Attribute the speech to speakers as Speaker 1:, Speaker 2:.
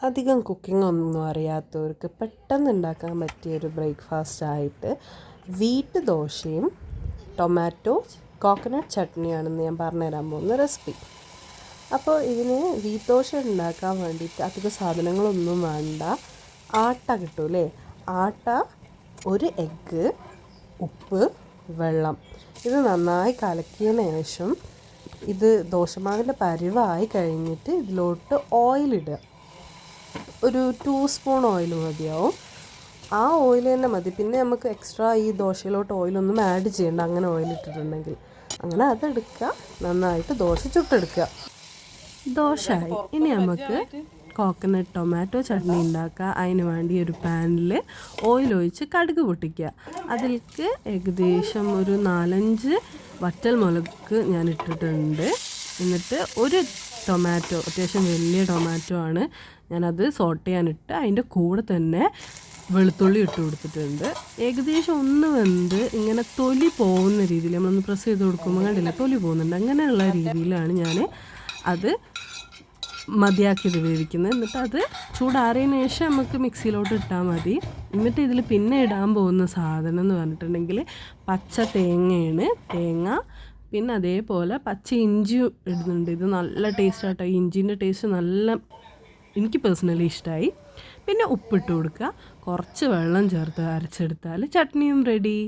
Speaker 1: അധികം കുക്കിംഗ് ഒന്നും അറിയാത്തവർക്ക് പെട്ടെന്ന് ഉണ്ടാക്കാൻ പറ്റിയൊരു ബ്രേക്ക്ഫാസ്റ്റായിട്ട് വീറ്റ് ദോശയും ടൊമാറ്റോ കോക്കനട്ട് ചട്നിയാണെന്ന് ഞാൻ പറഞ്ഞുതരാൻ പോകുന്ന റെസിപ്പി. അപ്പോൾ ഇതിന് വീറ്റ് ദോശ ഉണ്ടാക്കാൻ വേണ്ടിയിട്ട് അധികം സാധനങ്ങളൊന്നും വേണ്ട. ആട്ട കിട്ടൂലേ, ആട്ട, ഒരു എഗ്ഗ്, ഉപ്പ്, വെള്ളം. ഇത് നന്നായി കലക്കിയതിന് ശേഷം ഇത് ദോശമാവിൻ്റെ പരുവായി കഴിഞ്ഞിട്ട് ഇതിലോട്ട് ഓയിലിടുക. ഒരു 2 സ്പൂൺ ഓയിൽ മതിയാവും. ആ ഓയിൽ തന്നെ മതി. പിന്നെ നമുക്ക് എക്സ്ട്രാ ഈ ദോശയിലോട്ട് ഓയിലൊന്നും ആഡ് ചെയ്യണ്ട, അങ്ങനെ ഓയിൽ ഇട്ടിട്ടുണ്ടെങ്കിൽ. അങ്ങനെ അതെടുക്കുക, നന്നായിട്ട് ദോശ ചുട്ടെടുക്കുക. ദോശയായി. ഇനി നമുക്ക് കോക്കനട്ട് ടൊമാറ്റോ ചട്നി ഉണ്ടാക്കുക. അതിന് വേണ്ടി ഒരു പാനിൽ ഓയിൽ ഒഴിച്ച് കടുക് പൊട്ടിക്കുക. അതിലേക്ക് ഏകദേശം ഒരു 4-5 വറ്റൽ മുളക് ഞാൻ ഇട്ടിട്ടുണ്ട്. എന്നിട്ട് ഒരു ടൊമാറ്റോ, അത്യാവശ്യം വലിയ ടൊമാറ്റോ ആണ്, ഞാനത് സോട്ട് ചെയ്യാനിട്ട് അതിൻ്റെ കൂടെ തന്നെ വെളുത്തുള്ളി ഇട്ട് കൊടുത്തിട്ടുണ്ട്. ഏകദേശം ഒന്ന് വെന്ത് ഇങ്ങനെ തൊലി പോകുന്ന രീതിയിൽ നമ്മളൊന്ന് പ്രസ് ചെയ്ത് കൊടുക്കുമ്പോൾ കണ്ടില്ല തൊലി പോകുന്നുണ്ട്, അങ്ങനെയുള്ള രീതിയിലാണ് ഞാൻ അത് മതിയാക്കിയത് വേവിക്കുന്നത്. എന്നിട്ട് അത് ചൂടാറിയതിന് ശേഷം നമുക്ക് മിക്സിയിലോട്ട് ഇട്ടാൽ മതി. എന്നിട്ട് ഇതിൽ പിന്നെ ഇടാൻ പോകുന്ന സാധനം എന്ന് പറഞ്ഞിട്ടുണ്ടെങ്കിൽ പച്ച തേങ്ങയാണ്. തേങ്ങ, പിന്നെ അതേപോലെ പച്ച ഇഞ്ചി ഇടുന്നുണ്ട്. ഇത് നല്ല ടേസ്റ്റാട്ടോ, ഈ ഇഞ്ചിൻ്റെ ടേസ്റ്റ് നല്ല എനിക്ക് പേഴ്സണലി ഇഷ്ടമായി. പിന്നെ ഉപ്പിട്ട് കൊടുക്കുക, കുറച്ച് വെള്ളം ചേർത്ത് അരച്ചെടുത്താൽ ചട്നിയും റെഡി.